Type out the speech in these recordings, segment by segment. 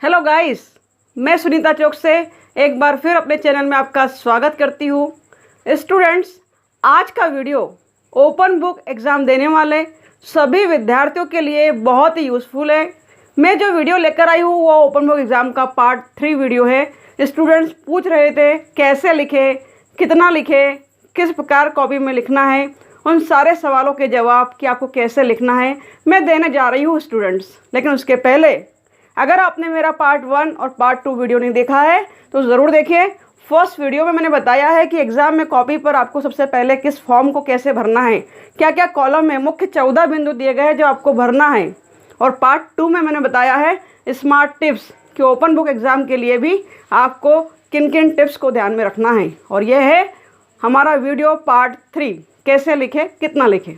Hello guys, मैं सुनीता चौक से एक बार फिर अपने चैनल में आपका स्वागत करती हूँ। स्टूडेंट्स, आज का वीडियो ओपन बुक एग्ज़ाम देने वाले सभी विद्यार्थियों के लिए बहुत ही यूज़फुल है। मैं जो वीडियो लेकर आई हूँ वो ओपन बुक एग्ज़ाम का पार्ट 3 वीडियो है। स्टूडेंट्स पूछ रहे थे कैसे लिखे, कितना लिखे, किस प्रकार कॉपी में लिखना है, उन सारे सवालों के जवाब कि आपको कैसे लिखना है मैं देने जा रही हूँ स्टूडेंट्स। लेकिन उसके पहले अगर आपने मेरा पार्ट 1 और पार्ट 2 वीडियो नहीं देखा है तो ज़रूर देखिए। फर्स्ट वीडियो में मैंने बताया है कि एग्ज़ाम में कॉपी पर आपको सबसे पहले किस फॉर्म को कैसे भरना है, क्या क्या कॉलम में मुख्य 14 बिंदु दिए गए हैं जो आपको भरना है। और पार्ट 2 में मैंने बताया है स्मार्ट टिप्स कि ओपन बुक एग्ज़ाम के लिए भी आपको किन किन टिप्स को ध्यान में रखना है। और यह है हमारा वीडियो पार्ट 3, कैसे लिखे कितना लिखे।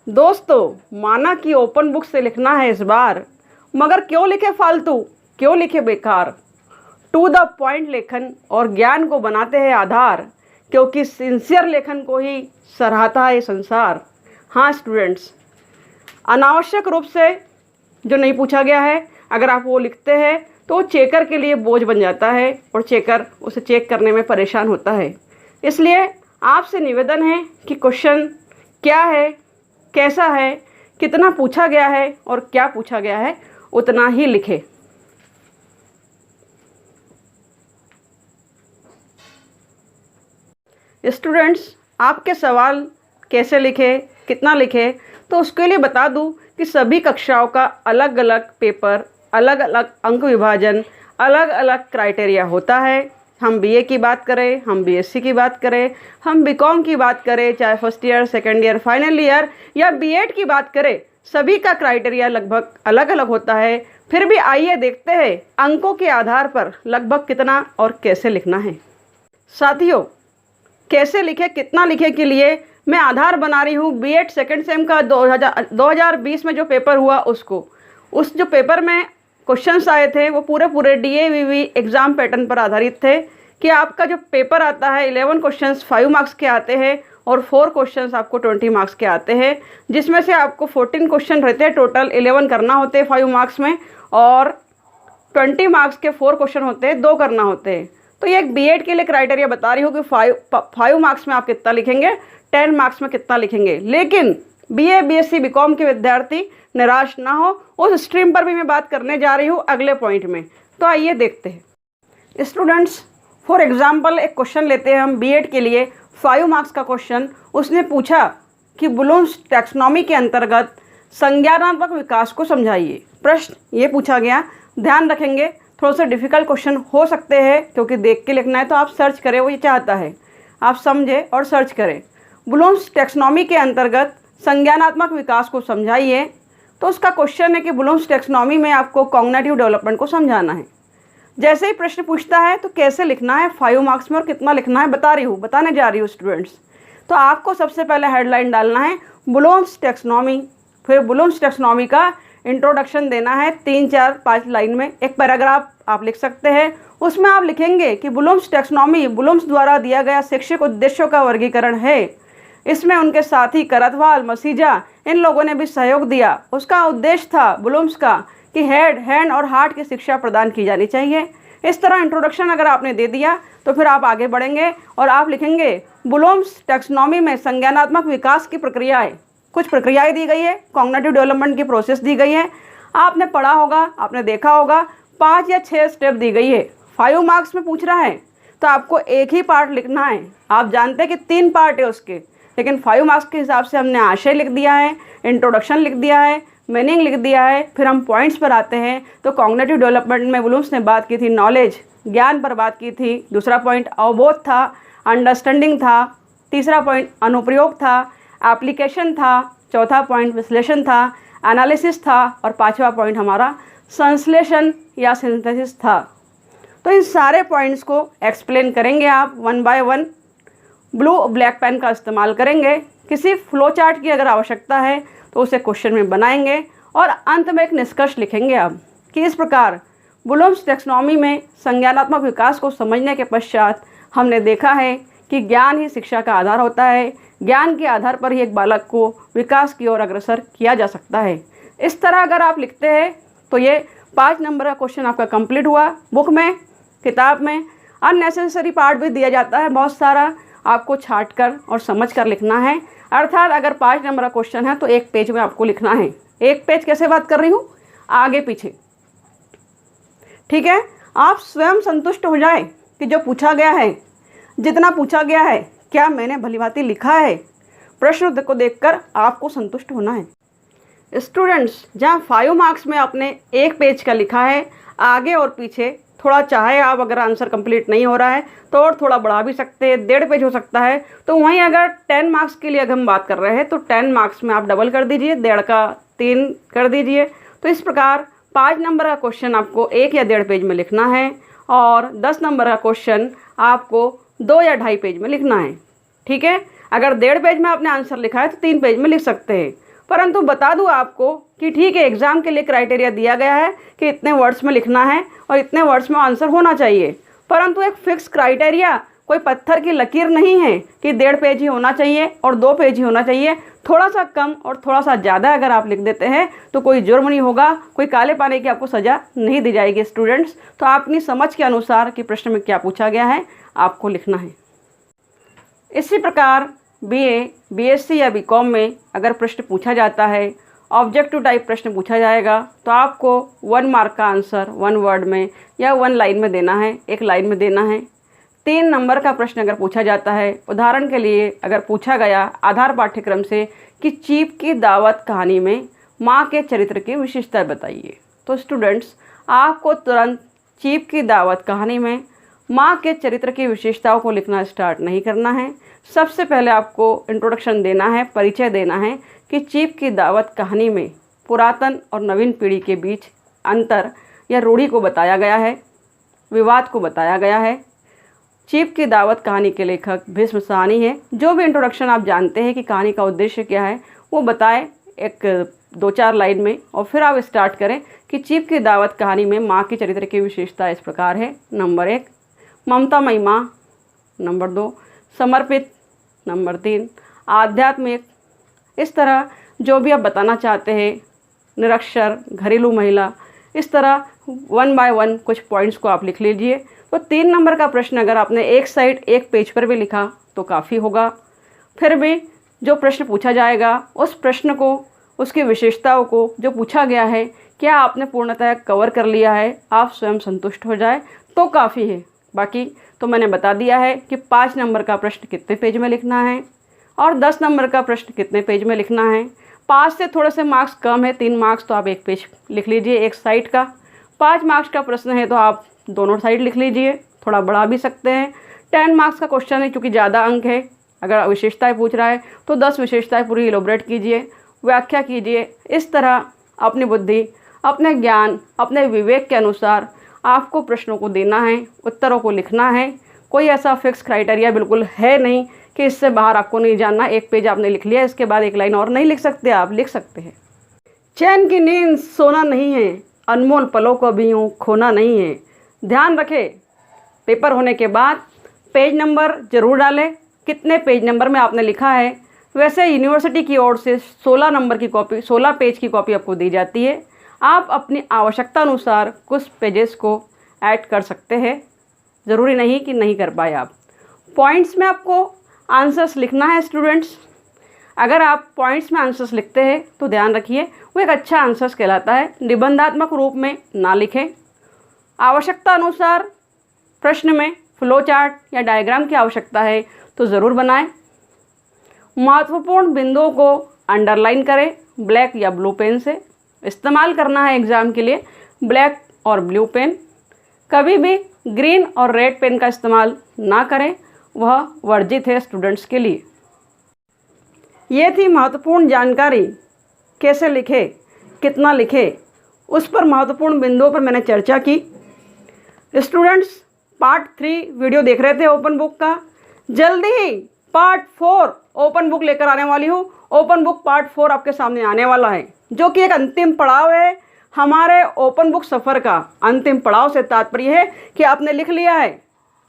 दोस्तों, माना कि ओपन बुक से लिखना है इस बार, मगर क्यों लिखे फालतू, क्यों लिखे बेकार। टू द पॉइंट लेखन और ज्ञान को बनाते हैं आधार, क्योंकि सिंसियर लेखन को ही सराहता है संसार। हाँ स्टूडेंट्स, अनावश्यक रूप से जो नहीं पूछा गया है अगर आप वो लिखते हैं तो चेकर के लिए बोझ बन जाता है और चेकर उसे चेक करने में परेशान होता है। इसलिए आपसे निवेदन है कि क्वेश्चन क्या है, कैसा है, कितना पूछा गया है और क्या पूछा गया है उतना ही लिखे। स्टूडेंट्स, आपके सवाल कैसे लिखे, कितना लिखे, तो उसके लिए बता दूं कि सभी कक्षाओं का अलग अलग पेपर, अलग अलग अंक विभाजन, अलग अलग क्राइटेरिया होता है। हम बीए की बात करें, हम बीएससी की बात करें, हम बीकॉम की बात करें, चाहे first year, second year, final year या बीएड की बात करें, सभी का क्राइटेरिया लगभग अलग अलग होता है। फिर भी आइए देखते हैं अंकों के आधार पर लगभग कितना और कैसे लिखना है। साथियों, कैसे लिखे कितना लिखे के लिए मैं आधार बना रही हूँ बीएड सेकेंड सेम का 2020 में जो पेपर हुआ उसको। उस जो पेपर में क्वेश्चंस आए थे वो पूरे डीएवीवी एग्ज़ाम पैटर्न पर आधारित थे कि आपका जो पेपर आता है 11 क्वेश्चंस 5 मार्क्स के आते हैं और 4 क्वेश्चंस आपको 20 मार्क्स के आते हैं, जिसमें से आपको 14 क्वेश्चन रहते हैं, टोटल 11 करना होते हैं 5 मार्क्स में, और 20 मार्क्स के 4 क्वेश्चन होते हैं, 2 करना होते हैं। तो ये एक बीएड के लिए क्राइटेरिया बता रही हूँ कि 5 मार्क्स में आप कितना लिखेंगे, 10 मार्क्स में कितना लिखेंगे। लेकिन बीए, बीएससी, बीकॉम के विद्यार्थी निराश ना हो, उस स्ट्रीम पर भी मैं बात करने जा रही हूँ अगले पॉइंट में। तो आइए देखते हैं। स्टूडेंट्स, फॉर एग्जाम्पल एक क्वेश्चन लेते हैं हम बीएड के लिए, 5 मार्क्स का क्वेश्चन। उसने पूछा कि ब्लूम्स टैक्सोनॉमी के अंतर्गत संज्ञानात्मक विकास को समझाइए। प्रश्न ये पूछा गया, ध्यान रखेंगे थोड़ा सा डिफिकल्ट क्वेश्चन हो सकते हैं क्योंकि देख के लिखना है, तो आप सर्च करें, वो ये चाहता है आप समझें और सर्च करें। ब्लूम्स टैक्सोनॉमी के अंतर्गत संज्ञानात्मक विकास को समझाइए। तो उसका क्वेश्चन है कि ब्लूम्स टैक्सोनॉमी में आपको कॉग्निटिव डेवलपमेंट को समझाना है। जैसे ही प्रश्न पूछता है तो कैसे लिखना है 5 मार्क्स में और कितना लिखना है बताने जा रही हूँ स्टूडेंट्स। तो आपको सबसे पहले हेडलाइन डालना है ब्लूम्स टैक्सोनॉमी, फिर ब्लूम्स टैक्सोनॉमी का इंट्रोडक्शन देना है 3, 4, 5 लाइन में। एक पैराग्राफ आप लिख सकते हैं, उसमें आप लिखेंगे कि ब्लूम्स टैक्सोनॉमी ब्लूम्स द्वारा दिया गया शैक्षिक उद्देश्यों का वर्गीकरण है। इसमें उनके साथी करथवाल, मसीजा, इन लोगों ने भी सहयोग दिया। उसका उद्देश्य था ब्लूम्स का कि हेड, हैंड और हार्ट की शिक्षा प्रदान की जानी चाहिए। इस तरह इंट्रोडक्शन अगर आपने दे दिया तो फिर आप आगे बढ़ेंगे और आप लिखेंगे ब्लूम्स टैक्सोनॉमी में संज्ञानात्मक विकास की प्रक्रियाएं। कुछ प्रक्रियाएं दी गई है, कॉग्निटिव डेवलपमेंट की प्रोसेस दी गई है, आपने पढ़ा होगा, आपने देखा होगा, 5 या 6 स्टेप दी गई है। 5 मार्क्स में पूछ रहा है तो आपको एक ही पार्ट लिखना है। आप जानते हैं कि 3 पार्ट है उसके, लेकिन 5 मार्क्स के हिसाब से हमने आशय लिख दिया है, इंट्रोडक्शन लिख दिया है, मीनिंग लिख दिया है। फिर हम पॉइंट्स पर आते हैं। तो कॉग्निटिव डेवलपमेंट में ब्लूम्स ने बात की थी नॉलेज, ज्ञान पर बात की थी। दूसरा पॉइंट अवबोध था, अंडरस्टैंडिंग था। तीसरा पॉइंट अनुप्रयोग था, एप्लीकेशन था। चौथा पॉइंट विश्लेषण था, एनालिसिस था। और 5वां पॉइंट हमारा संश्लेषण या सिंथेसिस था। तो इन सारे पॉइंट्स को एक्सप्लेन करेंगे आप 1 बाय 1। ब्लू ब्लैक पेन का इस्तेमाल करेंगे। किसी फ्लो चार्ट की अगर आवश्यकता है तो उसे क्वेश्चन में बनाएंगे और अंत में एक निष्कर्ष लिखेंगे आप कि इस प्रकार ब्लूम्स टैक्सोनॉमी में संज्ञानात्मक विकास को समझने के पश्चात हमने देखा है कि ज्ञान ही शिक्षा का आधार होता है। ज्ञान के आधार पर ही एक बालक को विकास की ओर अग्रसर किया जा सकता है। इस तरह अगर आप लिखते हैं तो ये 5 नंबर का क्वेश्चन आपका कंप्लीट हुआ। बुक में, किताब में अननेसेसरी पार्ट भी दिया जाता है बहुत सारा, आपको छांट कर और समझ कर लिखना है। अर्थात अगर 5 नंबर का क्वेश्चन है तो 1 पेज में आपको लिखना है। 1 पेज कैसे बात कर रही हूँ, आगे पीछे, ठीक है। आप स्वयं संतुष्ट हो जाए कि जो पूछा गया है, जितना पूछा गया है, क्या मैंने भलीभांति लिखा है। प्रश्न को देखकर आपको संतुष्ट होना है। स्टूडेंट्स, जहाँ 5 मार्क्स में आपने 1 पेज का लिखा है, आगे और पीछे थोड़ा चाहे आप अगर आंसर कंप्लीट नहीं हो रहा है तो और थोड़ा बढ़ा भी सकते हैं, 1.5 पेज हो सकता है। तो वहीं अगर 10 मार्क्स के लिए अगर हम बात कर रहे हैं तो 10 मार्क्स में आप डबल कर दीजिए, 1.5 का 3 कर दीजिए। तो इस प्रकार 5 नंबर का क्वेश्चन आपको 1 या 1.5 पेज में लिखना है और 10 नंबर का क्वेश्चन आपको 2 या 2.5 पेज में लिखना है, ठीक है। अगर 1.5 पेज में आपने आंसर लिखा है तो 3 पेज में लिख सकते हैं। परंतु बता दूं आपको कि ठीक है, एग्ज़ाम के लिए क्राइटेरिया दिया गया है कि इतने वर्ड्स में लिखना है और इतने वर्ड्स में आंसर होना चाहिए, परंतु एक फिक्स क्राइटेरिया, कोई पत्थर की लकीर नहीं है कि 1.5 पेज ही होना चाहिए और 2 पेज ही होना चाहिए। थोड़ा सा कम और थोड़ा सा ज़्यादा अगर आप लिख देते हैं तो कोई जुर्म नहीं होगा, कोई काले पानी की आपको सज़ा नहीं दी जाएगी। स्टूडेंट्स, तो आप अपनी समझ के अनुसार कि प्रश्न में क्या पूछा गया है आपको लिखना है। इसी प्रकार BA, BSc या BCom में अगर प्रश्न पूछा जाता है, ऑब्जेक्टिव टाइप प्रश्न पूछा जाएगा, तो आपको 1 मार्क का आंसर 1 वर्ड में या 1 लाइन में देना है, 1 लाइन में देना है। 3 नंबर का प्रश्न अगर पूछा जाता है, उदाहरण के लिए अगर पूछा गया आधार पाठ्यक्रम से कि चीप की दावत कहानी में माँ के चरित्र की विशेषताएं बताइए, तो स्टूडेंट्स आपको तुरंत चीप की दावत कहानी में माँ के चरित्र की विशेषताओं को लिखना स्टार्ट नहीं करना है। सबसे पहले आपको इंट्रोडक्शन देना है, परिचय देना है कि चीप की दावत कहानी में पुरातन और नवीन पीढ़ी के बीच अंतर या रूढ़ी को बताया गया है, विवाद को बताया गया है। चीप की दावत कहानी के लेखक भीष्म साहनी है। जो भी इंट्रोडक्शन आप जानते हैं कि कहानी का उद्देश्य क्या है वो बताएं एक 2-4 लाइन में, और फिर आप स्टार्ट करें कि चीप की दावत कहानी में माँ के चरित्र की विशेषता इस प्रकार है। नंबर 1, ममतामयी माँ। नंबर 2, समर्पित। नंबर 3, आध्यात्मिक। इस तरह जो भी आप बताना चाहते हैं, निरक्षर, घरेलू महिला, इस तरह 1 बाय 1 कुछ पॉइंट्स को आप लिख लीजिए। तो 3 नंबर का प्रश्न अगर आपने एक साइड 1 पेज पर भी लिखा तो काफ़ी होगा। फिर भी जो प्रश्न पूछा जाएगा उस प्रश्न को, उसकी विशेषताओं को जो पूछा गया है, क्या आपने पूर्णतः कवर कर लिया है, आप स्वयं संतुष्ट हो जाए तो काफ़ी है। बाकी तो मैंने बता दिया है कि 5 नंबर का प्रश्न कितने पेज में लिखना है और 10 नंबर का प्रश्न कितने पेज में लिखना है। 5 से थोड़े से मार्क्स कम है, 3 मार्क्स, तो आप 1 पेज लिख लीजिए एक साइड का। 5 मार्क्स का प्रश्न है तो आप दोनों साइड लिख लीजिए, थोड़ा बढ़ा भी सकते हैं। 10 मार्क्स का क्वेश्चन है, चूँकि ज़्यादा अंक है, अगर विशेषताएँ पूछ रहा है तो 10 विशेषताएँ पूरी इलोबरेट कीजिए, व्याख्या कीजिए। इस तरह अपनी बुद्धि, अपने ज्ञान, अपने विवेक के अनुसार आपको प्रश्नों को देना है, उत्तरों को लिखना है। कोई ऐसा फिक्स क्राइटेरिया बिल्कुल है नहीं कि इससे बाहर आपको नहीं जानना। 1 पेज आपने लिख लिया, इसके बाद 1 लाइन और नहीं लिख सकते, आप लिख सकते हैं। चैन की नींद सोना नहीं है, अनमोल पलों को भी यूँ खोना नहीं है। ध्यान रखें, पेपर होने के बाद पेज नंबर ज़रूर डालें, कितने पेज नंबर में आपने लिखा है। वैसे यूनिवर्सिटी की ओर से 16 नंबर की कॉपी, 16 पेज की कॉपी आपको दी जाती है। आप अपनी आवश्यकता अनुसार कुछ पेजेस को ऐड कर सकते हैं, ज़रूरी नहीं कि नहीं कर पाए आप। पॉइंट्स में आपको आंसर्स लिखना है स्टूडेंट्स। अगर आप पॉइंट्स में आंसर्स लिखते हैं तो ध्यान रखिए वो एक अच्छा आंसर्स कहलाता है। निबंधात्मक रूप में ना लिखें। आवश्यकता अनुसार प्रश्न में फ्लो चार्ट या डायग्राम की आवश्यकता है तो ज़रूर बनाएं। महत्वपूर्ण बिंदुओं को अंडरलाइन करें ब्लैक या ब्लू पेन से। इस्तेमाल करना है एग्ज़ाम के लिए ब्लैक और ब्लू पेन। कभी भी ग्रीन और रेड पेन का इस्तेमाल ना करें, वह वर्जित है स्टूडेंट्स के लिए। ये थी महत्वपूर्ण जानकारी। कैसे लिखे, कितना लिखे, उस पर महत्वपूर्ण बिंदुओं पर मैंने चर्चा की। स्टूडेंट्स, पार्ट 3 वीडियो देख रहे थे ओपन बुक का, जल्दी ही पार्ट 4 ओपन बुक लेकर आने वाली हूँ। ओपन बुक पार्ट 4 आपके सामने आने वाला है, जो कि एक अंतिम पड़ाव है हमारे ओपन बुक सफ़र का। अंतिम पड़ाव से तात्पर्य है कि आपने लिख लिया है,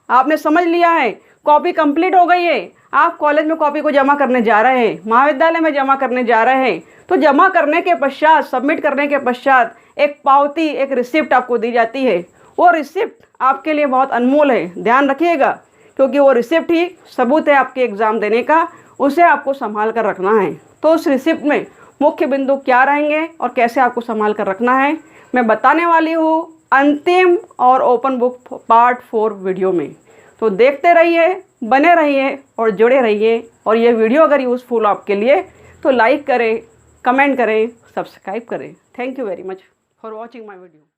आपने समझ लिया है, कॉपी कंप्लीट हो गई है, आप कॉलेज में कॉपी को जमा करने जा रहे हैं, महाविद्यालय में जमा करने जा रहे हैं, तो जमा करने के पश्चात, सबमिट करने के पश्चात एक पावती, एक रिसिप्ट आपको दी जाती है। वो रिसिप्ट आपके लिए बहुत अनमोल है, ध्यान रखिएगा, क्योंकि वो रिसिप्ट ही सबूत है आपके एग्ज़ाम देने का, उसे आपको संभाल कर रखना है। तो उस रिसिप्ट में मुख्य बिंदु क्या रहेंगे और कैसे आपको संभाल कर रखना है, मैं बताने वाली हूँ अंतिम और ओपन बुक पार्ट 4 वीडियो में। तो देखते रहिए, बने रहिए और जुड़े रहिए। और ये वीडियो अगर यूज़फुल आपके लिए तो लाइक करें, कमेंट करें, सब्सक्राइब करें। Thank you very much for watching my video.